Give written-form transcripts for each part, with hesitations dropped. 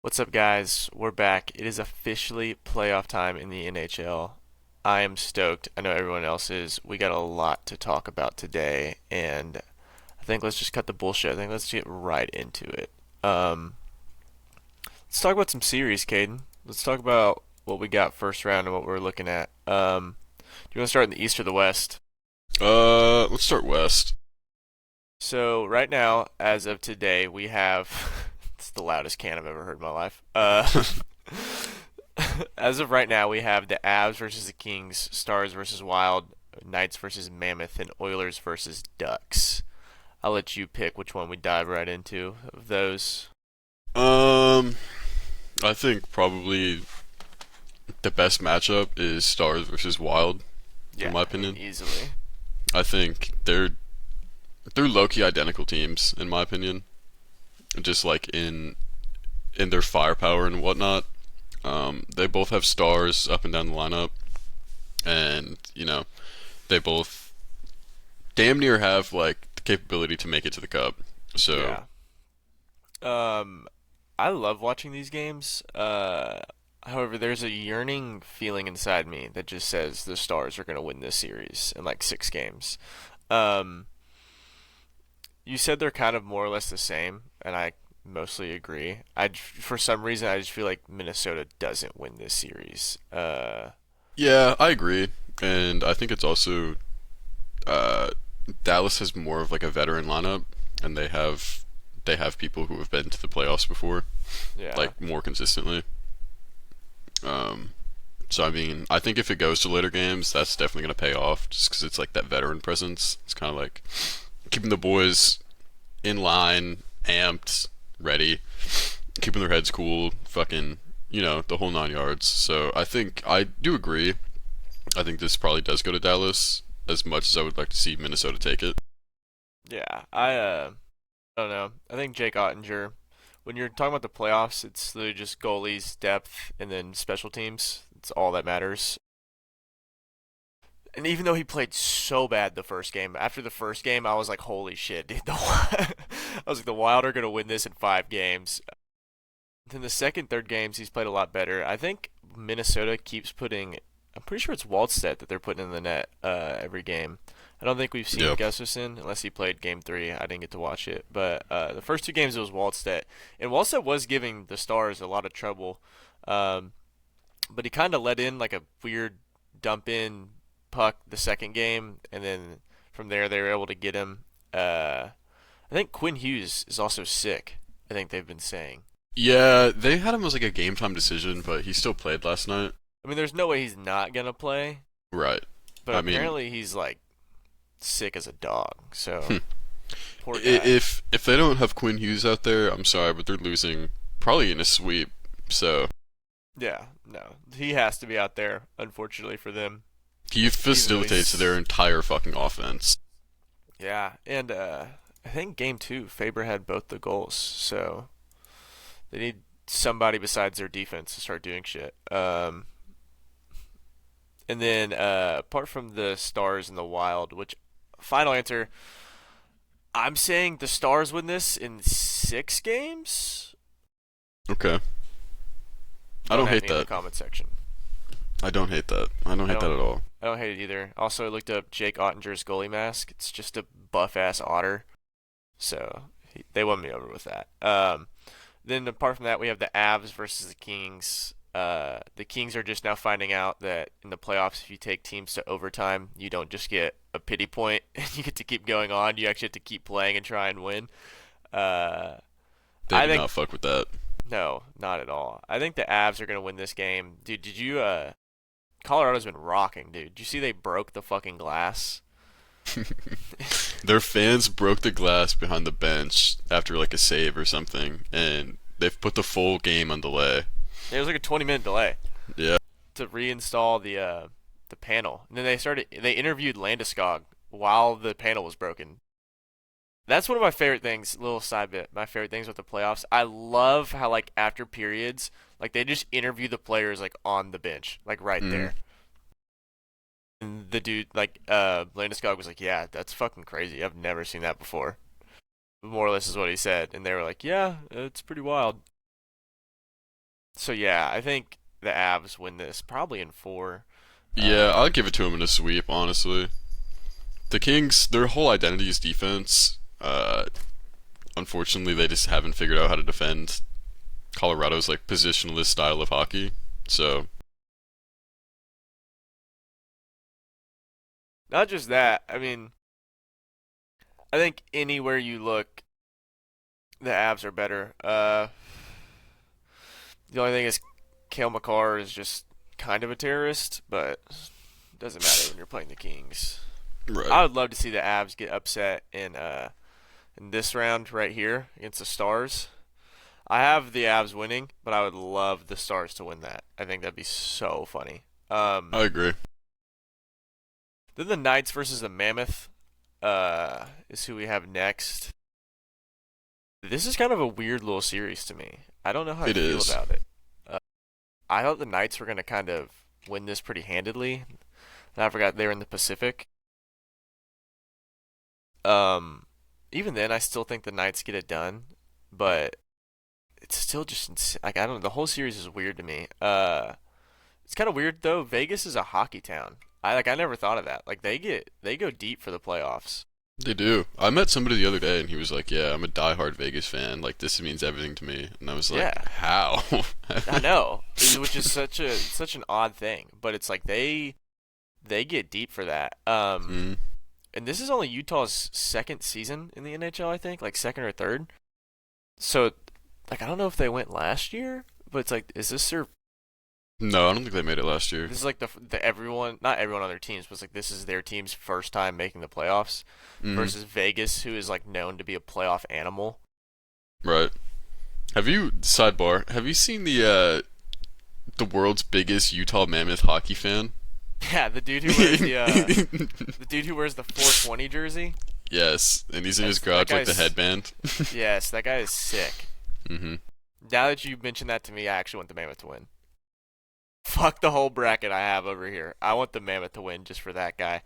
What's up, guys? We're back. It is officially playoff time in the NHL. I am stoked. I know everyone else is. We got a lot to talk about today, and I think let's just cut the bullshit. I think let's get right into it. Um, let's talk about some series, Caden. Let's talk about what we got first round and what we're looking at. Do you want to start in the East or the West? Let's start west. So right now, as of today, we have it's the loudest can I've ever heard in my life. As of right now, we have the Avs versus the Kings, Stars versus Wild, Knights versus Mammoth, and Oilers versus Ducks. I'll let you pick which one we dive right into of those. Um, I think probably the best matchup is Stars versus Wild, in Yeah, my I mean opinion. easily. I think they're low-key identical teams, in my opinion. Just like in their firepower and whatnot. They both have stars up and down the lineup, and they both damn near have like the capability to make it to the cup. So Yeah. Um, I love watching these games. However, there's a yearning feeling inside me that just says the Stars are going to win this series in like 6 games. Um, you said they're kind of more or less the same, and I mostly agree. For some reason, I just feel like Minnesota doesn't win this series. yeah, I agree, and I think it's also uh, Dallas has more of like a veteran lineup, and they have people who have been to the playoffs before, Yeah, like more consistently. Um, so I mean, I think if it goes to later games, that's definitely gonna pay off, just because it's like that veteran presence. It's kind of like keeping the boys in line, amped, ready, keeping their heads cool, fucking, the whole 9 yards. So I think I do agree. I think this probably does go to Dallas as much as I would like to see Minnesota take it. yeah. I don't know. I think Jake Ottinger. When you're talking about the playoffs, it's literally just goalies, depth, and then special teams. It's all that matters. And even though he played so bad the first game, after the first game, I was like, "Holy shit, dude!" I was like, "The Wild are gonna win this in 5 games." Then the second, third games, he's played a lot better. I think Minnesota keeps putting. I'm pretty sure it's Waldstedt that they're putting in the net every game. I don't think we've seen Yep. Gustafson unless he played game 3. I didn't get to watch it, but the first 2 games it was Waldstedt, and Waldstedt was giving the Stars a lot of trouble. Um, but he kind of let in like a weird dump in puck the second game, and then from there they were able to get him. I think Quinn Hughes is also sick. I think they've been saying. Yeah, they had him as like a game time decision, but he still played last night. I mean, there's no way he's not gonna play, Right. but I mean, apparently he's like sick as a dog. So hmm. poor guy. if they don't have Quinn Hughes out there, I'm sorry, but they're losing probably in a sweep. So Yeah, no, he has to be out there. Unfortunately for them, he even though facilitates their he's entire fucking offense. yeah, and I think game 2 Faber had both the goals, so they need somebody besides their defense to start doing shit. And then apart from the Stars and the Wild, which final answer, I'm saying the Stars win this in 6 games. Okay. I Don't don't at hate me in the that. comment section. I don't hate that. I don't I hate that don't. at all. I don't hate it either. Also, I looked up Jake Ottinger's goalie mask. It's just a buff ass otter. So they won me over with that. Then apart from that, we have the Avs versus the Kings. The Kings are just now finding out that in the playoffs, if you take teams to overtime, you don't just get a pity point and you get to keep going on. You actually have to keep playing and try and win. Uh, They I do think not fuck with that. no, not at all. I think the Avs are gonna win this game, dude. Did you? Colorado's been rocking, dude. Did you see they broke the fucking glass? Their fans broke the glass behind the bench after like a save or something, and they've put the full game on delay. It was like a 20-minute delay Yeah. to reinstall the panel, and then they interviewed Landeskog while the panel was broken. That's one of my favorite things. Little side bit. My favorite things with the playoffs. I love how like after periods, like they just interview the players like on the bench, like right Mm. there. And the dude, like Landeskog was like, "Yeah, that's fucking crazy. I've never seen that before." More or less is what he said, and they were like, "Yeah, it's pretty wild." So yeah, I think the Avs win this probably in four. Yeah, I'll Um, give it to him in a sweep, honestly. The Kings, their whole identity is defense. Unfortunately, they just haven't figured out how to defend Colorado's like positionless style of hockey. So, Not just that. I mean, I think anywhere you look, the Avs are better. The only thing is, Cale Makar is just kind of a terrorist, but it doesn't matter when you're playing the Kings. right. I would love to see the Avs get upset in this round right here against the Stars. I have the Avs winning, but I would love the Stars to win that. I think that'd be so funny. I agree. Then the Knights versus the Mammoth is who we have next. This is kind of a weird little series to me. I don't know how I It feel is. about it. Uh, I thought the Knights were going to kind of win this pretty handedly. And I forgot they were in the Pacific. Um, Even then, I still think the Knights get it done, but it's still just like I don't know. The whole series is weird to me. It's kind of weird though. Vegas is a hockey town. I never thought of that. Like they go deep for the playoffs. They do. I met somebody the other day and he was like, "Yeah, I'm a diehard Vegas fan. Like this means everything to me." And I was like, Yeah, "How?" I know, which is such an odd thing. But it's like they get deep for that. mm, And this is only Utah's second season in the NHL, I think, like second or third. So, like, I don't know if they went last year, but it's like, is this their? no, I don't think they made it last year. This is like the everyone, not everyone on their teams, but it's like this is their team's first time making the playoffs Mm, versus Vegas, who is like known to be a playoff animal. right. Have you sidebar? Have you seen the world's biggest Utah Mammoth hockey fan? Yeah, the dude who wears the 420 jersey. Yes, and he's in his That garage like the guy's headband. yes, that guy is sick. hmm Now that you mentioned that to me, I actually want the Mammoth to win. Fuck the whole bracket I have over here. I want the Mammoth to win just for that guy.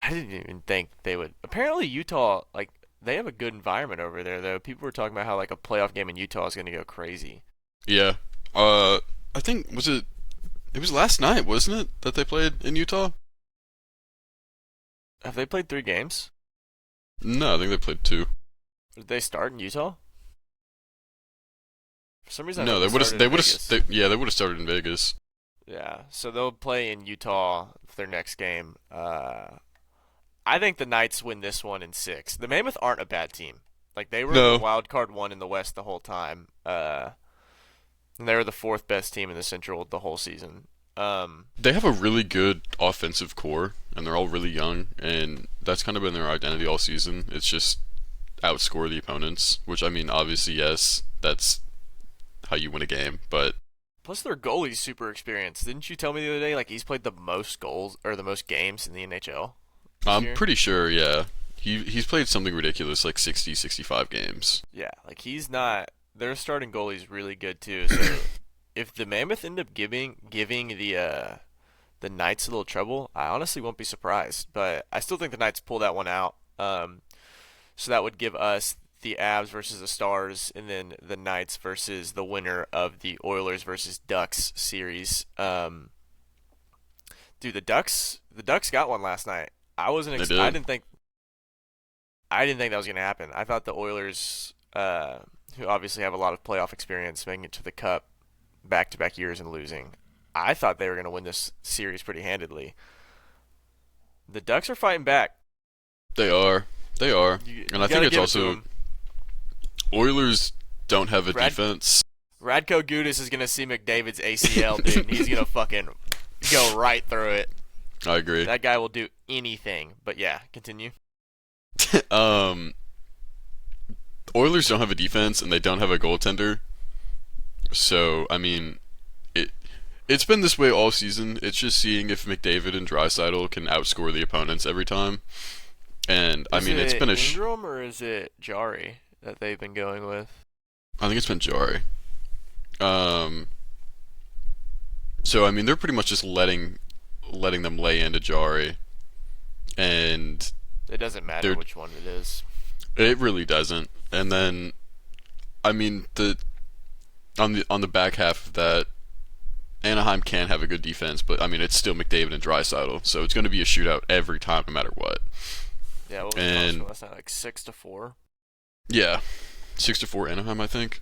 I didn't even think they would. Apparently, Utah, like, they have a good environment over there, though. People were talking about how, like, a playoff game in Utah is going to go crazy. Yeah. Uh, I think was it? It was last night, wasn't it, that they played in Utah? Have they played 3 games? No, I think they played two. Did they start in Utah? For some reason, I No, thought they started they in would have Vegas. yeah, they would have started in Vegas. Yeah, so they'll play in Utah for their next game. I think the Knights win this one in 6. The Mammoth aren't a bad team. Like, they were the No, wild card one in the West the whole time. And they were the fourth best team in the Central the whole season. they have a really good offensive core, and they're all really young, and that's kind of been their identity all season. It's just outscore the opponents, which I mean, obviously, yes, that's how you win a game, but Plus, their goalie's super experienced. Didn't you tell me the other day, like, he's played the most goals or the most games in the NHL this I'm year? pretty sure, yeah, he's played something ridiculous like 60, 65 games. Yeah, like, he's not. Their starting goalie's really good, too. So, if the Mammoth end up giving the Knights a little trouble, I honestly won't be surprised. But I still think the Knights pull that one out. So that would give us the Avs versus the Stars, and then the Knights versus the winner of the Oilers versus Ducks series. Dude, the Ducks got one last night. I wasn't. They I did. didn't think. I didn't think that was gonna happen. I thought the Oilers, who obviously have a lot of playoff experience, making it to the Cup back-to-back years and losing. I thought they were gonna win this series pretty handedly. The Ducks are fighting back. They are. They are. And You I think gotta it's give it to also them. Oilers don't have a Brad defense. Radko Gudas is gonna see McDavid's ACL, dude. And he's gonna fucking go right through it. I agree. That guy will do anything. But yeah, continue. um, Oilers don't have a defense and they don't have a goaltender. So, I mean, it it's been this way all season. It's just seeing if McDavid and Draisaitl can outscore the opponents every time. And I Is mean, it's it been Ingram or is it Jari that they've been going with? I think it's been Jari. Um, so I mean, they're pretty much just letting them lay into Jari, and It doesn't matter they're which one it is. it really doesn't. And then I mean on the back half of that, Anaheim can have a good defense, but I mean it's still McDavid and Draisaitl, so it's going to be a shootout every time, no matter what. Yeah, what was the final And score last night? Like 6-4. yeah, 6-4 Anaheim, I think.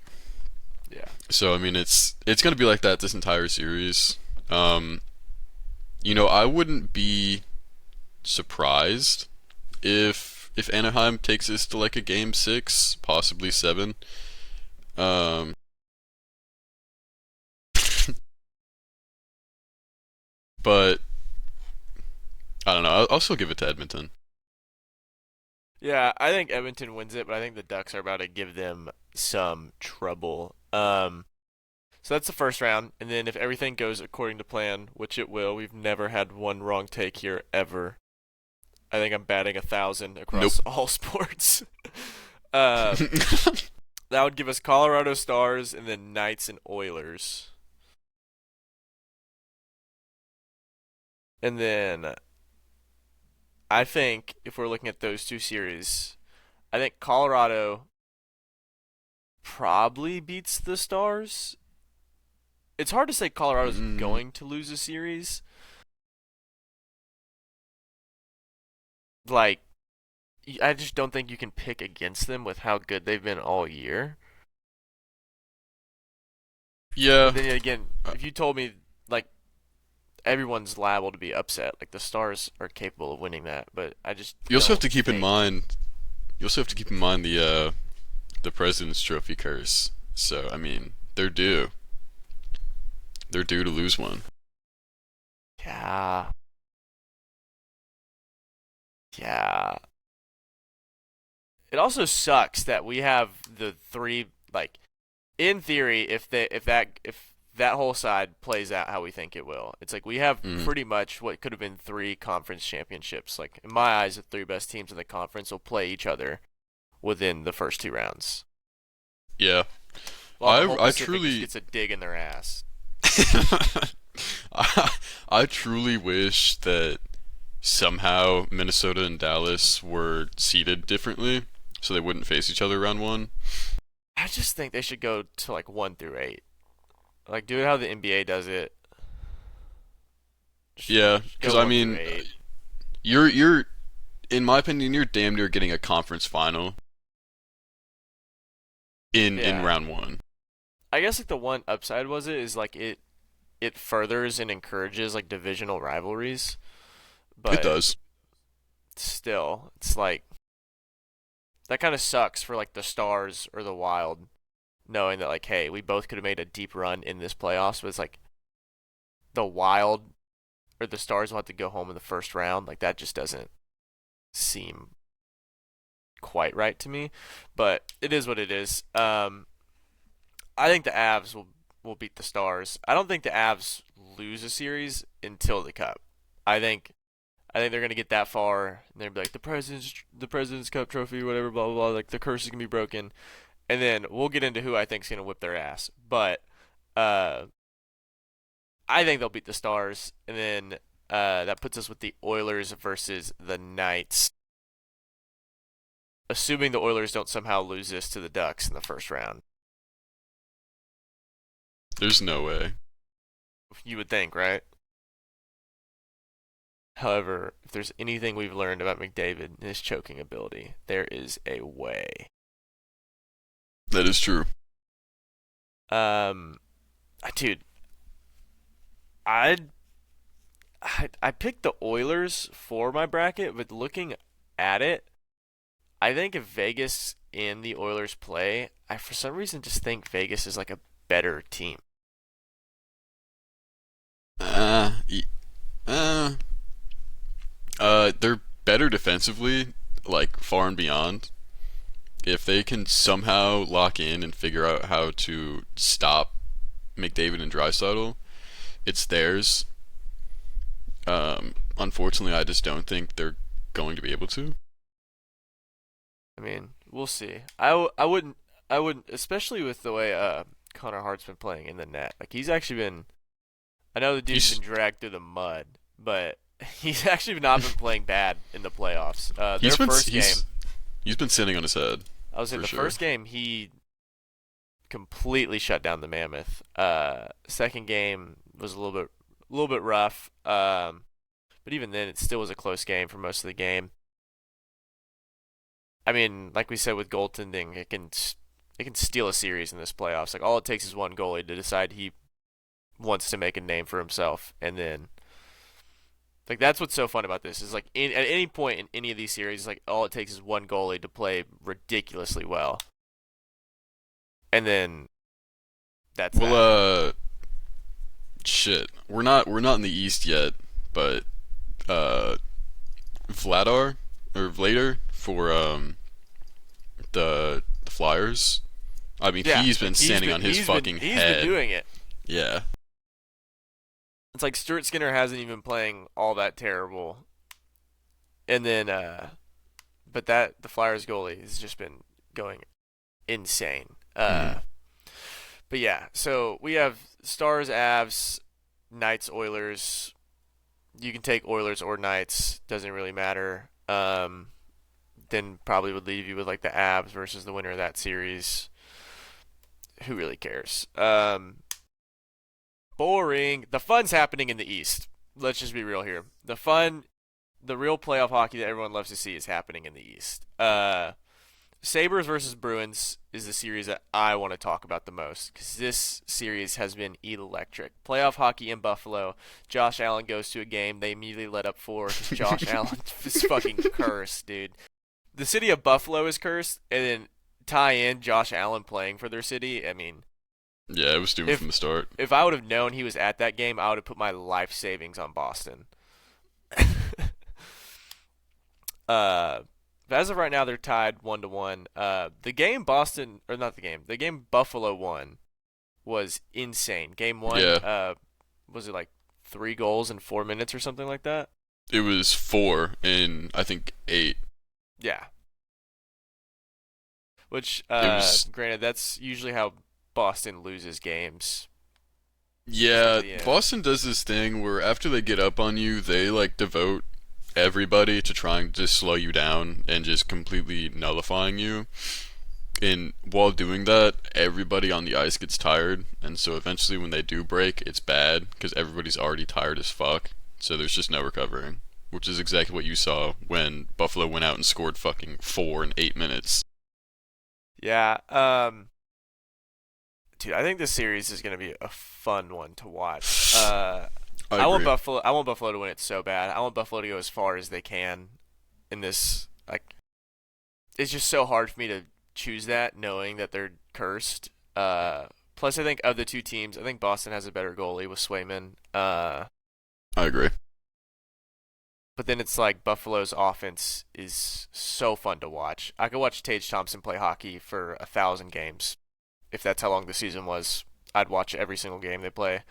Yeah. So I mean it's going to be like that this entire series. Um, I wouldn't be surprised if Anaheim takes this to like a game six, possibly seven. Um, but I don't know. I'll still give it to Edmonton. Yeah, I think Edmonton wins it, but I think the Ducks are about to give them some trouble. So that's the first round, and then if everything goes according to plan, which it will, we've never had one wrong take here ever. I think I'm batting 1,000 Nope. across all sports. uh, that would give us Colorado Stars and then Knights and Oilers. And then I think if we're looking at those two series, I think Colorado probably beats the Stars. It's hard to say Colorado's Mm, going to lose a series. Like, I just don't think you can pick against them with how good they've been all year. yeah. But then again, Uh, if you told me like everyone's liable to be upset, like the Stars are capable of winning that, but I just You also have don't to keep in think. mind. You also have to keep in mind the President's Trophy curse. So I mean, they're due. They're due to lose one. Yeah, yeah. It also sucks that we have the three like in theory if that whole side plays out how we think it will. It's like we have Mm, pretty much what could have been three conference championships. Like in my eyes, the three best teams in the conference will play each other within the first two rounds. yeah. While the I whole I Pacific just truly gets a dig in their ass. I, I truly wish that somehow Minnesota and Dallas were seeded differently so they wouldn't face each other round one. I just think they should go to like 1 through 8. Like do it how the NBA does it. Yeah, Just because go I one through mean, eight. you're in my opinion, you're damn near getting a conference final in Yeah. round one. I guess like the one upside was it is like it furthers and encourages like divisional rivalries, It but does. still, it's like that kind of sucks for like the Stars or the Wild, knowing that like, hey, we both could have made a deep run in this playoffs, but it's like the Wild or the Stars will have to go home in the first round. Like that just doesn't seem quite right to me, but it is what it is. I think the Avs will beat the Stars. I don't think the Avs lose a series until the Cup. I think I think they're gonna get that far, and they're gonna be like the President's Cup trophy, whatever, blah blah blah. Like the curse is gonna be broken, and then we'll get into who I think's gonna whip their ass. But uh, I think they'll beat the Stars, and then that puts us with the Oilers versus the Knights. Assuming the Oilers don't somehow lose this to the Ducks in the first round, There's no way. you would think, right? However, if there's anything we've learned about McDavid and his choking ability, there is a way. That is true. Um, dude, I I picked the Oilers for my bracket, but looking at it, I think if Vegas and the Oilers play, I for some reason just think Vegas is like a better team. Y- uh, they're better defensively, like far and beyond. If they can somehow lock in and figure out how to stop McDavid and Draisaitl, it's theirs. Unfortunately, I just don't think they're going to be able to. I mean, we'll see. I wouldn't, especially with the way Connor Hart's been playing in the net. Like he's actually been. I know the dude's He's been dragged through the mud, but he's actually not been playing bad in the playoffs. Their he's been first game, he's been sitting on his head I was saying for the sure. first game he completely shut down the Mammoth. Second game was a little bit rough. But even then, it still was a close game for most of the game. I mean, like we said with goaltending, it can steal a series in this playoffs. Like all it takes is one goalie to decide he wants to make a name for himself, and then like that's what's so fun about this is like at any point in any of these series, like all it takes is one goalie to play ridiculously well, and then that's that. Well, shit. We're not in the East yet, but uh, Vladar or Vlader for the Flyers. I mean, Yeah, he's been standing on his fucking he's head. been doing it. Yeah. It's like Stuart Skinner hasn't even been playing all that terrible, and then but that the Flyers goalie has just been going insane. Mhm. But yeah, so we have Stars, Avs, Knights, Oilers. You can take Oilers or Knights, doesn't really matter. Then probably would leave you with like the Avs versus the winner of that series. Who really cares? Boring. The fun's happening in the East. Let's just be real here. The real playoff hockey that everyone loves to see is happening in the East. Sabres versus Bruins is the series that I want to talk about the most because this series has been electric. Playoff hockey in Buffalo. Josh Allen goes to a game. They immediately let up four because Josh Allen is fucking cursed, dude. The city of Buffalo is cursed, and then tie in Josh Allen playing for their city. I mean, Yeah, it was doomed from the start. if I would have known he was at that game, I would have put my life savings on Boston. But as of right now, they're tied 1-1. The game Boston or not the game Buffalo won was insane. Game one, Yeah. Was it like 3 goals in 4 minutes or something like that? It was 4 in I think 8. Yeah. Which, It was granted, that's usually how Boston loses games. Yeah, Yeah. Boston does this thing where after they get up on you, they like devote everybody to trying to just slow you down and just completely nullifying you. And while doing that, everybody on the ice gets tired, and so eventually when they do break, it's bad because everybody's already tired as fuck. So there's just no recovering, which is exactly what you saw when Buffalo went out and scored fucking 4 in 8 minutes. Yeah. Dude, I think this series is gonna be a fun one to watch. I Want agree. Buffalo. I want Buffalo to win it so bad. I want Buffalo to go as far as they can in this. Like, it's just so hard for me to choose that, knowing that they're cursed. Plus, I think of the two teams, I think Boston has a better goalie with Swayman. I agree. But then it's like Buffalo's offense is so fun to watch. I could watch Tage Thompson play hockey for 1,000 games. If that's how long the season was, I'd watch every single game they play.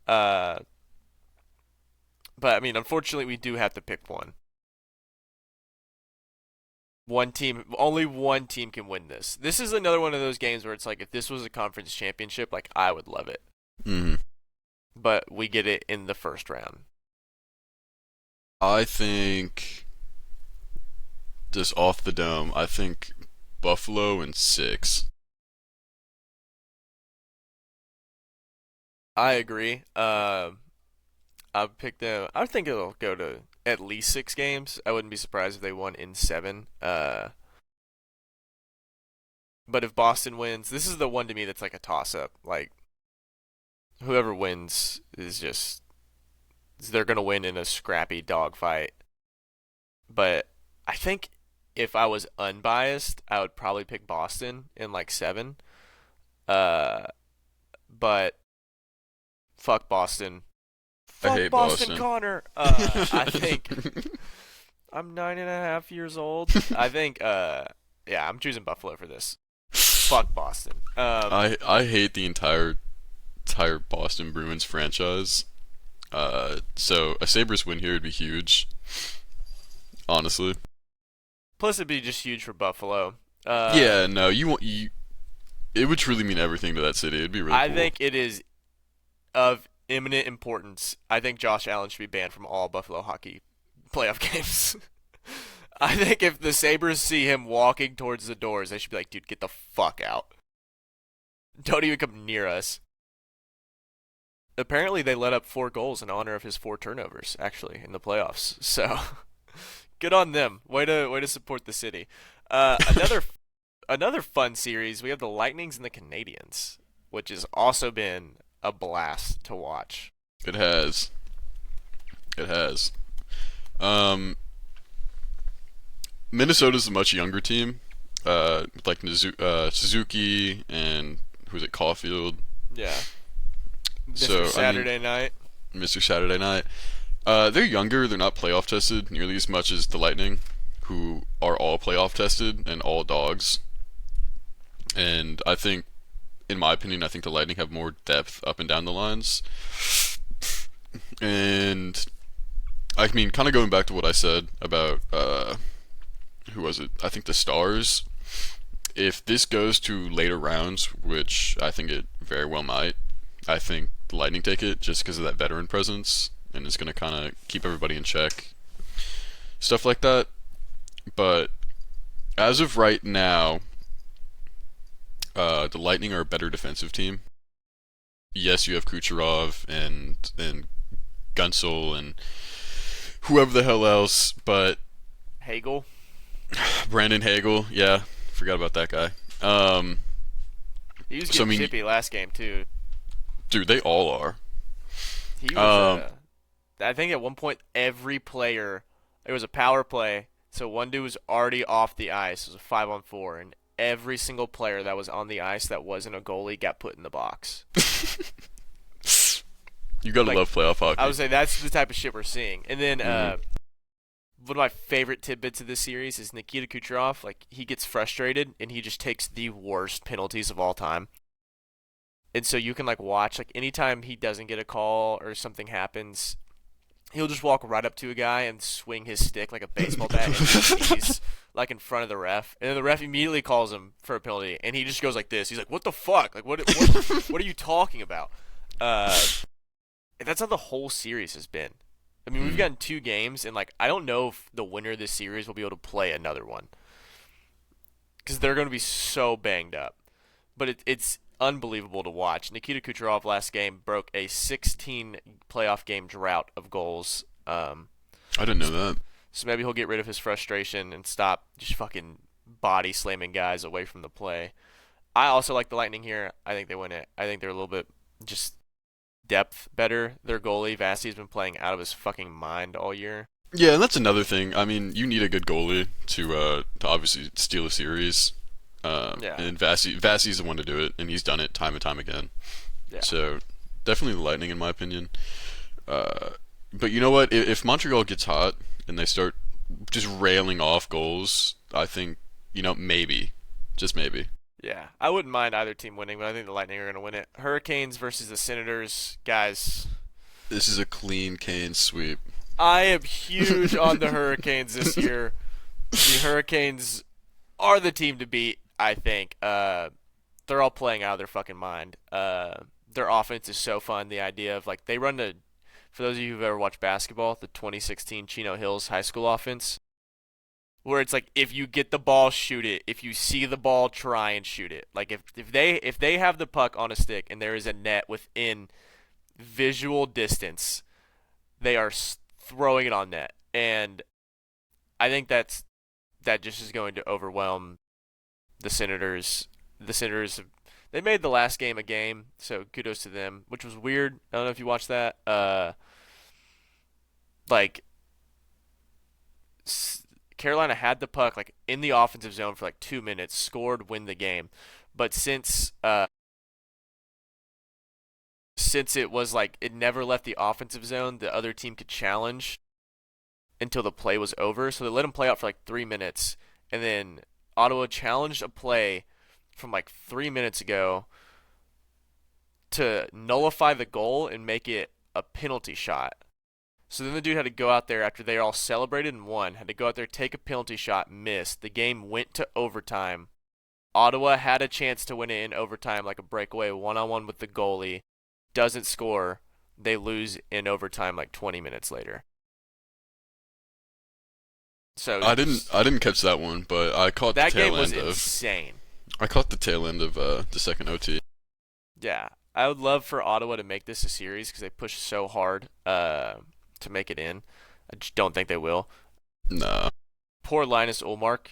Uh, but I mean, unfortunately, we do have to pick one. One team, only one team can win this. This is another one of those games where it's like, if this was a conference championship, like I would love it. hmm But we get it in the first round. I think just off the dome, I think Buffalo in 6. I agree. I pick them. I think it'll go to at least 6 games. I wouldn't be surprised if they won in 7. But if Boston wins, this is the one to me that's like a toss-up. Like whoever wins is just they're gonna win in a scrappy dogfight. But I think if I was unbiased, I would probably pick Boston in like 7. Uh, but fuck Boston. I Fuck hate Boston Boston. Connor. I think I'm 9.5 years old. I think yeah, I'm choosing Buffalo for this. Fuck Boston. I hate the entire Boston Bruins franchise. So a Sabres win here would be huge. Honestly. Plus it'd be just huge for Buffalo. Yeah, no, you. It would truly mean everything to that city. It'd be really I cool. think it is of imminent importance. I think Josh Allen should be banned from all Buffalo hockey playoff games. I think if the Sabres see him walking towards the doors, they should be like, dude, get the fuck out. Don't even come near us. Apparently, they let up 4 goals in honor of his 4 turnovers, actually, in the playoffs. So, good on them. Way to support the city. Another fun series. We have the Lightnings and the Canadians, which has also been a blast to watch. It has. It has. Um, Minnesota's a much younger team. With like Suzuki and who's it, Caulfield. Yeah, Mr. So Saturday Night. Mr. Saturday Night. They're younger. They're not playoff tested nearly as much as the Lightning, who are all playoff tested and all dogs. And I think, in my opinion, I think the Lightning have more depth up and down the lines. And I mean, kind of going back to what I said about who was it? I think the Stars. If this goes to later rounds, which I think it very well might, I think the Lightning take it just because of that veteran presence, and it's going to kind of keep everybody in check. Stuff like that. But as of right now, the Lightning are a better defensive team. Yes, you have Kucherov and Gunsel and whoever the hell else, but Hagel. Brandon Hagel, yeah, forgot about that guy. He was So, I getting mean, chippy last game too. dude, they all are. He was. I think at one point every player, it was a power play, so one dude was already off the ice. It was a 5-on-4, and every single player that was on the ice that wasn't a goalie got put in the box. You gotta Like, love playoff hockey. I would say that's the type of shit we're seeing. And then Mhm. one of my favorite tidbits of this series is Nikita Kucherov. Like, he gets frustrated and he just takes the worst penalties of all time. And so you can like watch, like, anytime he doesn't get a call or something happens, he'll just walk right up to a guy and swing his stick like a baseball bat and sneeze like in front of the ref. And then the ref immediately calls him for a penalty, and he just goes like this. He's like, "What the fuck? Like, what are you talking about?" That's how the whole series has been. I mean, we've gotten 2 games, and like, I don't know if the winner of this series will be able to play another one because they're going to be so banged up. But it's unbelievable to watch. Nikita Kucherov last game broke a 16 playoff game drought of goals. I didn't know that. So maybe he'll get rid of his frustration and stop just fucking body slamming guys away from the play. I also like the Lightning here. I think they win it. I think they're a little bit just depth better. Their goalie, Vasi's been playing out of his fucking mind all year. Yeah, and that's another thing. I mean, you need a good goalie to obviously steal a series. Yeah. And Vasi's the one to do it, and he's done it time and time again. Yeah. So definitely the Lightning, in my opinion. But you know what? If Montreal gets hot and they start just railing off goals, I think, maybe, just maybe. Yeah. I wouldn't mind either team winning, but I think the Lightning are going to win it. Hurricanes versus the Senators. Guys, This is a clean Kane sweep. I am huge on the Hurricanes this year. The Hurricanes are the team to beat, I think. They're all playing out of their fucking mind. Their offense is so fun. The idea of, like, they run for those of you who've ever watched basketball, the 2016 Chino Hills high school offense, where it's like, if you get the ball, shoot it. If you see the ball, try and shoot it. Like, if they have the puck on a stick and there is a net within visual distance, they are throwing it on net. And I think that just is going to overwhelm the Senators. The Senators, they made the last game a game, so kudos to them, which was weird. I don't know if you watched that. Like, Carolina had the puck like in the offensive zone for like 2 minutes, scored, win the game. But since it was like it never left the offensive zone, the other team could challenge until the play was over. So they let them play out for like 3 minutes, and then Ottawa challenged a play from like 3 minutes ago to nullify the goal and make it a penalty shot. So then the dude had to go out there after they all celebrated and won, had to go out there, take a penalty shot, missed. The game went to overtime. Ottawa had a chance to win it in overtime, like a breakaway one-on-one with the goalie. Doesn't score. They lose in overtime like 20 minutes later. So I didn't catch that one, but I caught that the game tail was end of. insane. I caught the tail end of the second OT. Yeah, I would love for Ottawa to make this a series because they push so hard to make it in. I just don't think they will. Nah. Poor Linus Ulmark,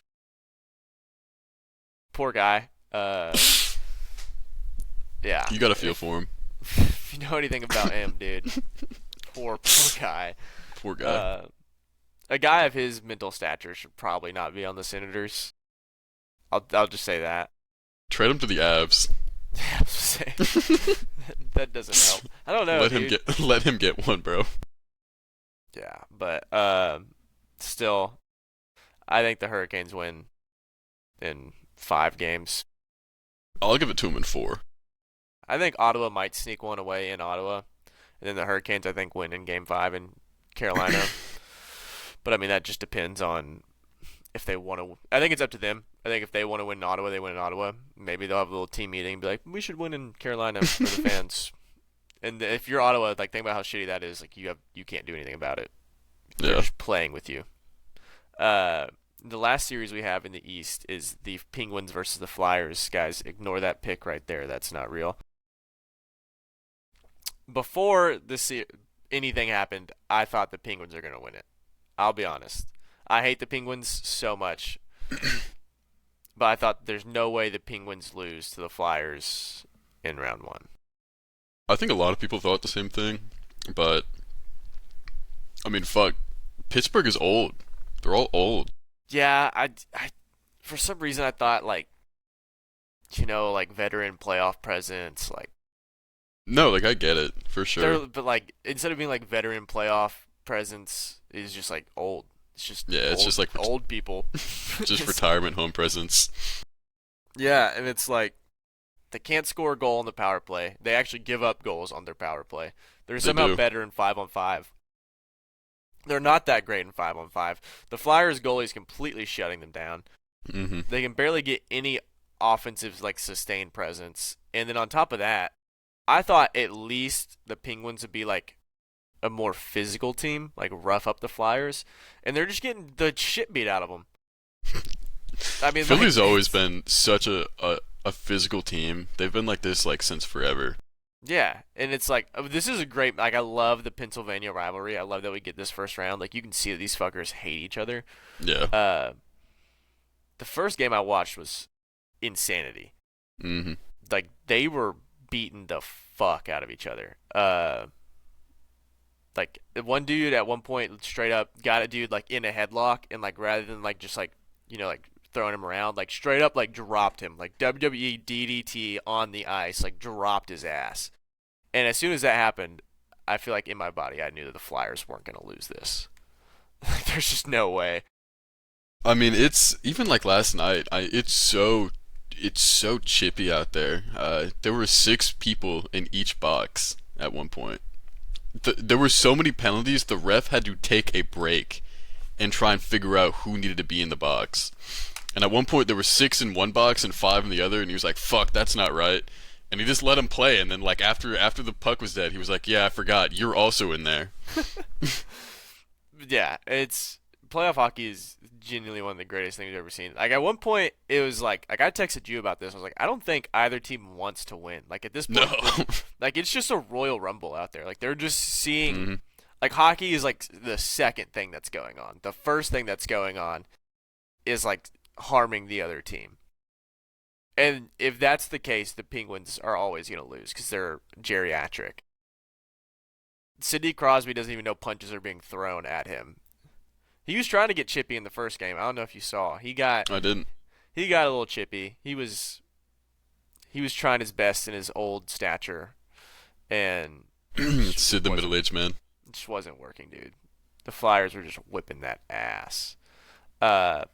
poor guy. Yeah, You got to feel for him. if you know anything about him, dude, poor guy. Poor guy. A guy of his mental stature should probably not be on the Senators. I'll just say that. Trade him to the Avs. Yeah, that doesn't help. I don't know, Let him dude. let him get one, bro. Yeah, but still, I think the Hurricanes win in 5 games. I'll give it to him in 4. I think Ottawa might sneak one away in Ottawa, and then the Hurricanes I think win in Game 5 in Carolina. But I mean that just depends on if they want to. I think it's up to them. I think if they want to win in Ottawa, they win in Ottawa. Maybe they'll have a little team meeting and be like, we should win in Carolina for the fans. And if you're Ottawa, like think about how shitty that is. Like you can't do anything about it. They're Yeah. just playing with you. The last series we have in the East is the Penguins versus the Flyers. Guys, ignore that pick right there. That's not real. Before anything happened, I thought the Penguins are going to win it. I'll be honest. I hate the Penguins so much, but I thought there's no way the Penguins lose to the Flyers in round 1. I think a lot of people thought the same thing, but I mean, fuck. Pittsburgh is old. They're all old. Yeah, for some reason I thought like like veteran playoff presence, like No, like I get it for sure. but like instead of being like veteran playoff presence is just like old. It's just Yeah, it's old, just like old people. just retirement home presence. Yeah, and it's like they can't score a goal on the power play. They actually give up goals on their power play. They're They somehow do. better in 5-on-5. They're not that great in 5-on-5. The Flyers goalie's completely shutting them down. Mm-hmm. They can barely get any offensive like sustained presence. And then on top of that, I thought at least the Penguins would be like a more physical team, like rough up the Flyers, and they're just getting the shit beat out of them. I mean, Philly's like, always been such a physical team. They've been like this like since forever. yeah, and it's like this is a great. Like, I love the Pennsylvania rivalry. I love that we get this first round. Like, you can see that these fuckers hate each other. Yeah. The first game I watched was insanity. Mm-hmm. Like, they were beating the fuck out of each other. Like one dude at one point straight up got a dude like in a headlock, and like rather than like just like like throwing him around, like straight up like dropped him, like WWE DDT on the ice, like dropped his ass. And as soon as that happened, I feel like in my body I knew that the Flyers weren't gonna lose this. There's just no way. I mean, it's even like last night. It's so chippy out there. There were 6 people in each box at one point. There were so many penalties. The ref had to take a break and try and figure out who needed to be in the box. And at one point, there were 6 in one box and 5 in the other. And he was like, "Fuck, that's not right." And he just let him play. And then, like after the puck was dead, he was like, "Yeah, I forgot. You're also in there." Yeah, it's playoff hockey is genuinely one of the greatest things I've ever seen. Like at one point, it was like I texted you about this. I was like, I don't think either team wants to win. Like at this No. point, like it's just a Royal Rumble out there. Like they're just seeing, hmm like hockey is like the second thing that's going on. The first thing that's going on is like harming the other team. And if that's the case, the Penguins are always going to lose because they're geriatric. Sidney Crosby doesn't even know punches are being thrown at him. He was trying to get chippy in the first game. I don't know if you saw. I didn't. He got a little chippy. He was trying his best in his old stature, and Sid the middle-aged man. it just wasn't working, dude. The Flyers were just whipping that ass. Uh,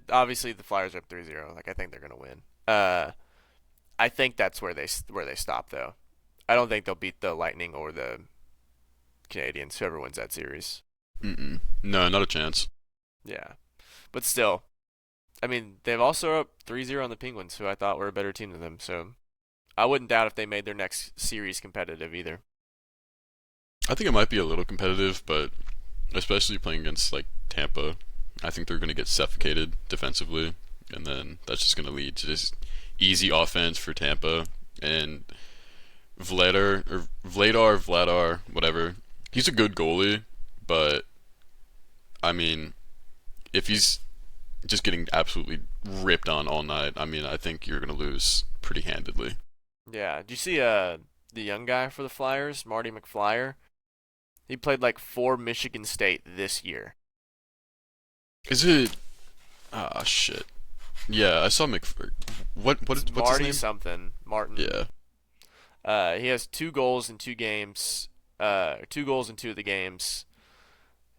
obviously the Flyers are up 3-0. Like I think they're gonna win. I think that's where they stop though. I don't think they'll beat the Lightning or the Canadians. Whoever wins that series. Mm-mm. No, not a chance. Yeah, but still, I mean they've also up 3-0 on the Penguins, who I thought were a better team than them. So I wouldn't doubt if they made their next series competitive either. I think it might be a little competitive, but especially playing against like Tampa, I think they're going to get suffocated defensively, and then that's just going to lead to just easy offense for Tampa, and Vladar, whatever. He's a good goalie, but I mean, if he's just getting absolutely ripped on all night, I mean, I think you're gonna lose pretty handedly. Yeah. Do you see the young guy for the Flyers, Marty McFlyer? He played like for Michigan State this year. Is it? Ah, shit. Yeah, I saw It's what's his Marty name? something, Martin. Yeah. He has 2 goals in 2 games. 2 goals in 2 of the games.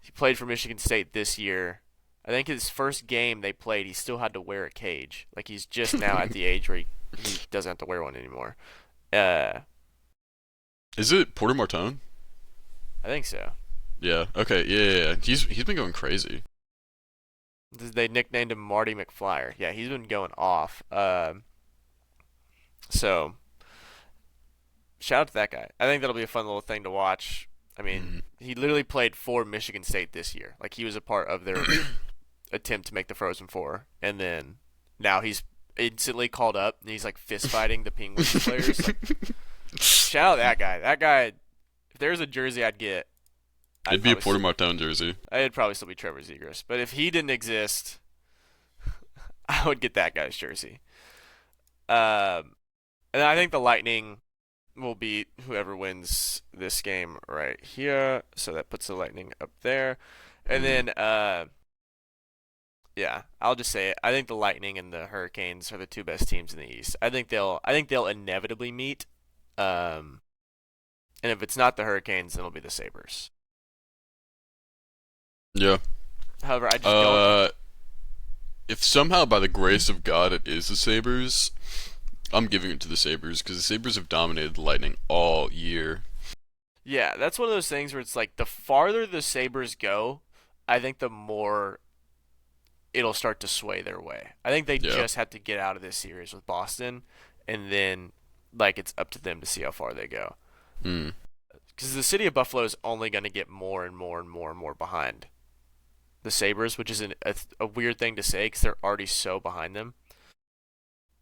He played for Michigan State this year. I think his first game they played, he still had to wear a cage. Like he's just now at the age where he doesn't have to wear one anymore. Uh, Is it Porter Martone? I think so. Yeah. Okay. Yeah. He's been going crazy. They nicknamed him Marty McFlyer. Yeah, he's been going off. So shout out to that guy. I think that'll be a fun little thing to watch. I mean, Mm. he literally played for Michigan State this year. Like he was a part of their attempt to make the Frozen Four, and then now he's instantly called up and he's like fist fighting the Penguins players. Like, shout out that guy. That guy. If there's a jersey I'd get, It'd be a Porter Martone jersey. It'd probably still be Trevor Zegras. But if he didn't exist, I would get that guy's jersey. And I think the Lightning will beat whoever wins this game right here. So that puts the Lightning up there. And then, yeah, I'll just say it. I think the Lightning and the Hurricanes are the 2 best teams in the East. I think they'll inevitably meet. And if it's not the Hurricanes, then it'll be the Sabres. Yeah. However, I just don't. If somehow by the grace of God it is the Sabres, I'm giving it to the Sabres because the Sabres have dominated the Lightning all year. Yeah, that's one of those things where it's like the farther the Sabres go, I think the more it'll start to sway their way. I think they Yeah. just have to get out of this series with Boston, and then like it's up to them to see how far they go. Hmm. Because the city of Buffalo is only going to get more and more and more and more behind the Sabres, which is a weird thing to say because they're already so behind them.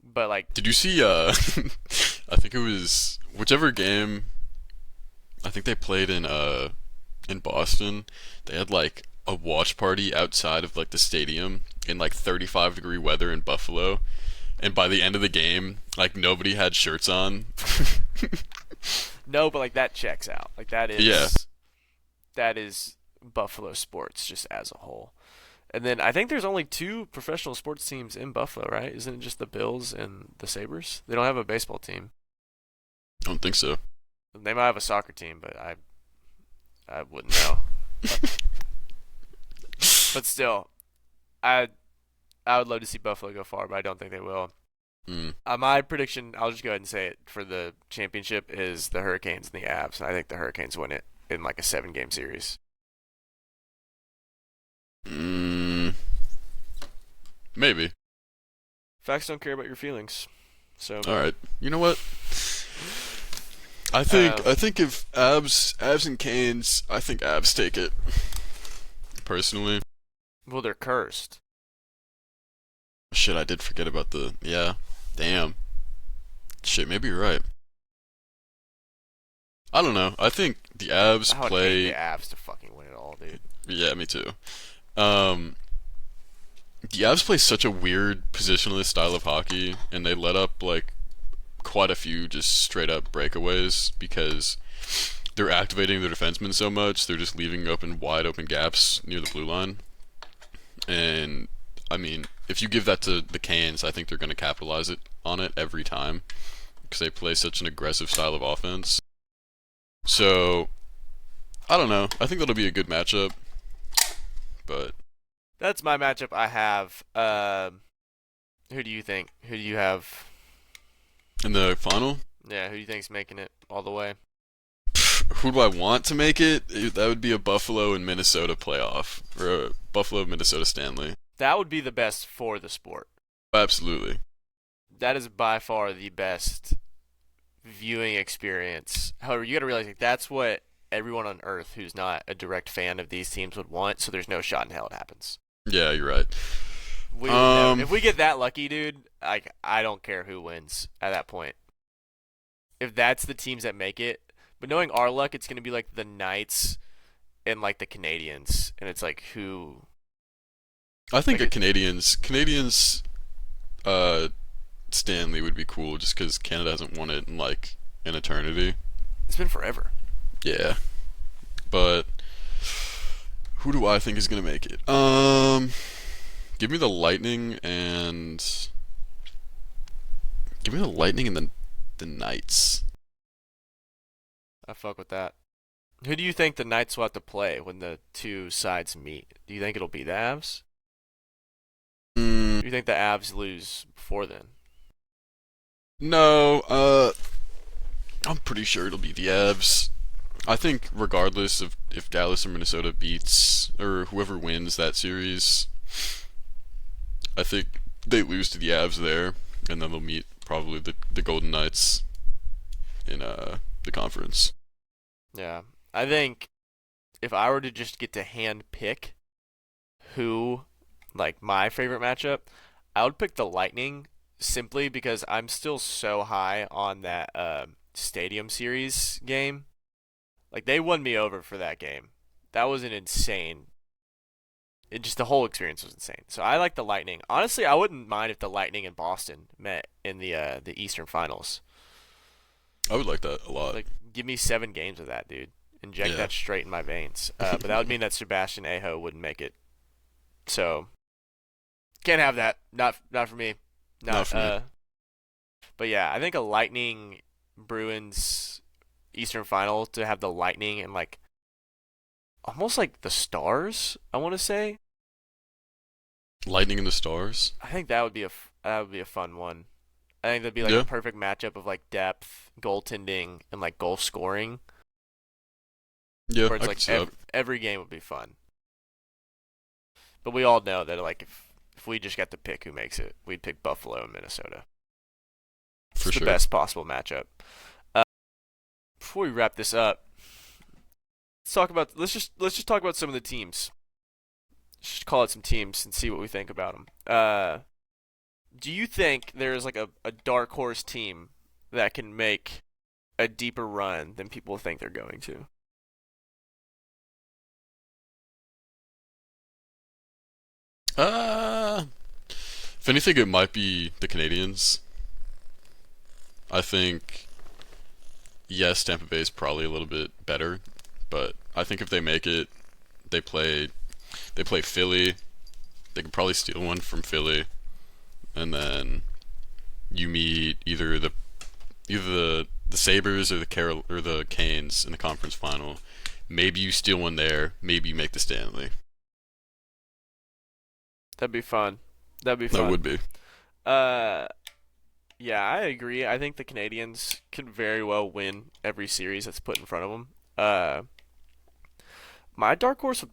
But like, Did you see? I think it was whichever game. I think they played in Boston. They had like a watch party outside of like the stadium in like 35-degree weather in Buffalo, and by the end of the game, like nobody had shirts on. no, but like that checks out. Like that is Yeah. that is Buffalo sports just as a whole. And then I think there's only 2 professional sports teams in Buffalo, right? Isn't it just the Bills and the Sabres? They don't have a baseball team. I don't think so. They might have a soccer team, but I wouldn't know. But still, I I would love to see Buffalo go far, but I don't think they will. Mm. My prediction, I'll just go ahead and say it for the championship, is the Hurricanes and the Avs. And I think the Hurricanes win it in like a 7-game series. Mm. Maybe. Facts don't care about your feelings. So All right. You know what? I think if Abs and Canes, I think Abs take it. Personally. well, they're cursed. Shit, I did forget about the yeah. Damn. Shit, maybe you're right. I don't know. I think the Abs I would hate play. the Avs to fucking win it all, dude. Yeah, me too. Um, the Avs play such a weird positionless style of hockey, and they let up like quite a few just straight up breakaways because they're activating their defensemen so much. They're just leaving wide open gaps near the blue line. And I mean, if you give that to the Canes, I think they're going to capitalize on it every time because they play such an aggressive style of offense. So I don't know. I think that'll be a good matchup, but That's my matchup I have. Who do you think? Who do you have? in the final, Yeah, who do you think's making it all the way? who do I want to make it? That would be a Buffalo and Minnesota playoff, or a Buffalo Minnesota Stanley. That would be the best for the sport. Absolutely. That is by far the best viewing experience. However, you got to realize like, that's what everyone on Earth who's not a direct fan of these teams would want. So there's no shot in hell it happens. Yeah, you're right. We would never, if we get that lucky, dude. Like I don't care who wins at that point. if that's the teams that make it. But knowing our luck, it's gonna be like the Knights and like the Canadians, and it's like who I think like a Canadians uh Stanley would be cool just because Canada hasn't won it in like an eternity. it's been forever. Yeah, but who do I think is gonna make it? Give me the Lightning and the Knights. I fuck with that. Who do you think the Knights will have to play when the two sides meet? Do you think it'll be the Avs? Mm, Do you think the Avs lose before then? no, I'm pretty sure it'll be the Avs. I think regardless of if Dallas or Minnesota beats or whoever wins that series, I think they lose to the Avs there, and then they'll meet probably the Golden Knights in the conference. Yeah. I think if I were to just get to hand pick who, like my favorite matchup, I would pick the Lightning simply because I'm still so high on that Stadium Series game. Like they won me over for that game. That was an insane. It just the whole experience was insane. So I like the Lightning. Honestly, I wouldn't mind if the Lightning and Boston met in the Eastern Finals. I would like that a lot. Like, give me 7 games of that, dude. Inject Yeah. that straight in my veins. But that would mean that Sebastian Aho wouldn't make it. So can't have that. Not for me. Not for me. But yeah, I think a Lightning Bruins Eastern Final to have the Lightning and like almost like the Stars. I want to say. Lightning and the Stars. I think that would be a fun one. I think that'd be like Yeah. a perfect matchup of like depth, goaltending, and like goal scoring. Yeah, Where I it's can like see that. every game would be fun. But we all know that like if we just got to pick who makes it, we'd pick Buffalo and Minnesota. It's For the sure. best possible matchup. Uh, Before we wrap this up, let's just talk about some of the teams. Just call it some teams and see what we think about them. Do you think there's like a dark horse team that can make a deeper run than people think they're going to? If anything, it might be the Canadians. I think yes, Tampa Bay is probably a little bit better, but I think if they make it, they play Philly. They could probably steal one from Philly, and then you meet either the Sabres or the Canes in the conference final. Maybe you steal one there. Maybe you make the Stanley. That'd be fun. That'd be That fun. would be. Uh, yeah, I agree. I think the Canadians could very well win every series that's put in front of them. My dark horse,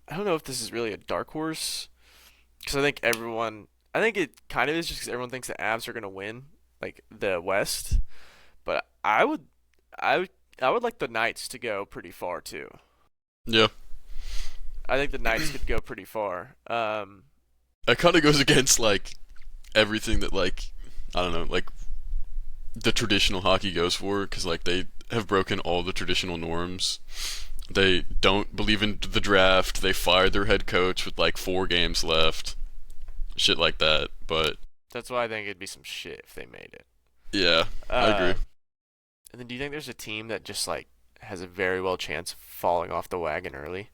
I don't know if this is really a dark horse because I think it kind of is just because everyone thinks the Avs are gonna win like the West, but I would like the Knights to go pretty far too. Yeah. I think the Knights could go pretty far. It kind of goes against like everything that like I don't know like the traditional hockey goes for because like they have broken all the traditional norms. They don't believe in the draft. They fired their head coach with like 4 games left. Shit like that. But That's why I think it'd be some shit if they made it. yeah, I Uh, agree. and then do you think there's a team that just like has a very well chance of falling off the wagon early?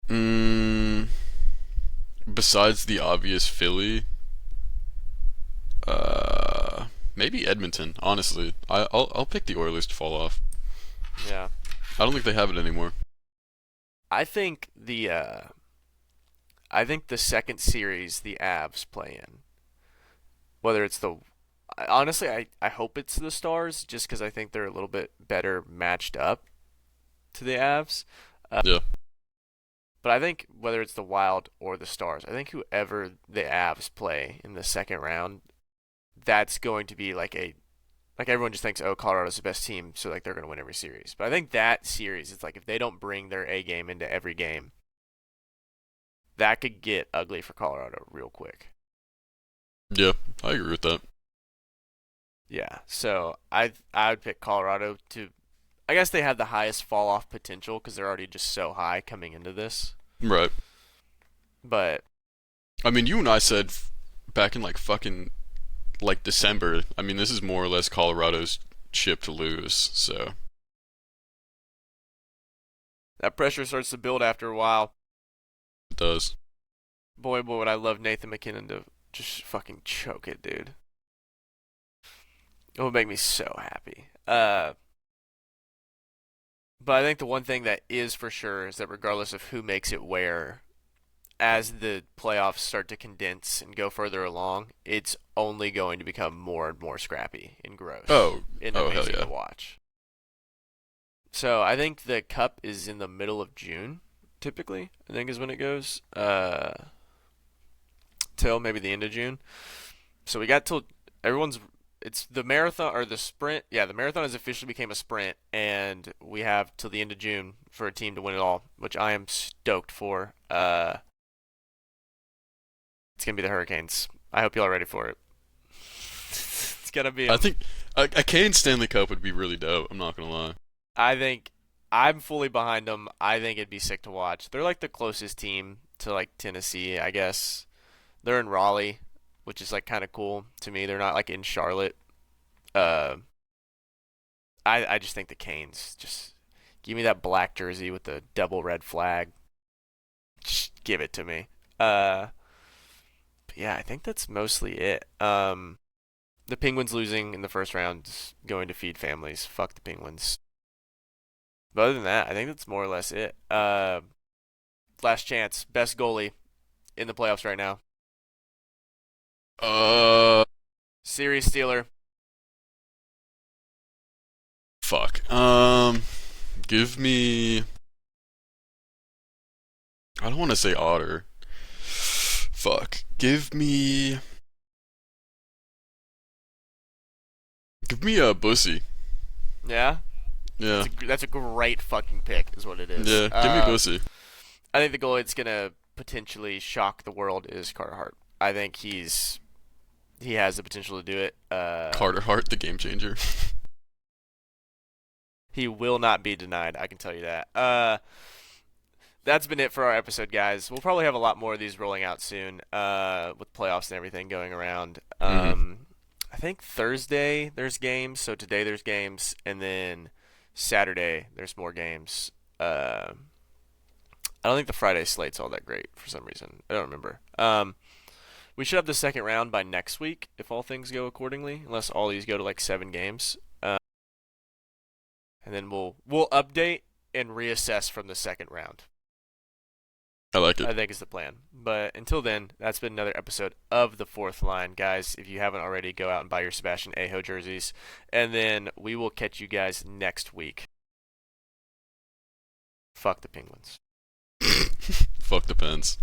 Mm, besides the obvious Philly, maybe Edmonton. Honestly, I'll pick the Oilers to fall off. Yeah. I don't think they have it anymore. I think the second series the Avs play in, whether it's honestly I hope it's the Stars just because I think they're a little bit better matched up to the Avs. Uh, Yeah, but I think whether it's the Wild or the Stars, I think whoever the Avs play in the second round, that's going to be like everyone just thinks, oh, Colorado's the best team, so like they're going to win every series. But I think that series, it's like if they don't bring their A game into every game, that could get ugly for Colorado real quick. yeah, I agree with that. Yeah, so I would pick Colorado to. I guess they have the highest fall off potential because they're already just so high coming into this. Right. But I mean, you and I said back in like fucking like December. I mean, this is more or less Colorado's chip to lose. So that pressure starts to build after a while. it does. Boy, would I love Nathan McKinnon to just fucking choke it, dude. It would make me so happy. But I think the one thing that is for sure is that regardless of who makes it where, as the playoffs start to condense and go further along, it's only going to become more and more scrappy and gross Oh, and oh hell amazing yeah. to watch. So I think the cup is in the middle of June, typically. I think is when it goes. Till maybe the end of June. So we got till everyone's. It's the marathon or the sprint. Yeah, the marathon has officially became a sprint, and we have till the end of June for a team to win it all, which I am stoked for. It's gonna be the Hurricanes. I hope y'all are ready for it. It's gonna be I them. think a Kane Stanley Cup would be really dope. I'm not gonna lie. I think I'm fully behind them. I think it'd be sick to watch. They're like the closest team to like Tennessee, I guess. They're in Raleigh, which is like kind of cool to me. They're not like in Charlotte. Uh, I just think the Canes just give me that black jersey with the double red flag. Just give it to me. But yeah, I think that's mostly it. The Penguins losing in the first round is going to feed families. Fuck the Penguins. But other than that, I think that's more or less it. Last chance, best goalie in the playoffs right now. Uh, Series stealer. fuck. Give me. I don't want to say Otter. Fuck. Give me a Bussy. Yeah, Yeah. that's a great fucking pick, is what it is. Yeah. Give me Bussy. I think the goalie that's gonna potentially shock the world is Carter Hart. I think he has the potential to do it. Carter Hart, the game changer. He will not be denied. I can tell you that. That's been it for our episode, guys. We'll probably have a lot more of these rolling out soon, with playoffs and everything going around. hmm I think Thursday there's games, so today there's games, and then Saturday there's more games. I don't think the Friday slate's all that great for some reason. I don't remember. We should have the second round by next week if all things go accordingly, unless all these go to like 7 games. And then we'll update and reassess from the second round. I like it. I think is the plan. But until then, that's been another episode of the Fourth Line, guys. If you haven't already, go out and buy your Sebastian Aho jerseys, and then we will catch you guys next week. Fuck the Penguins. Fuck the Pens.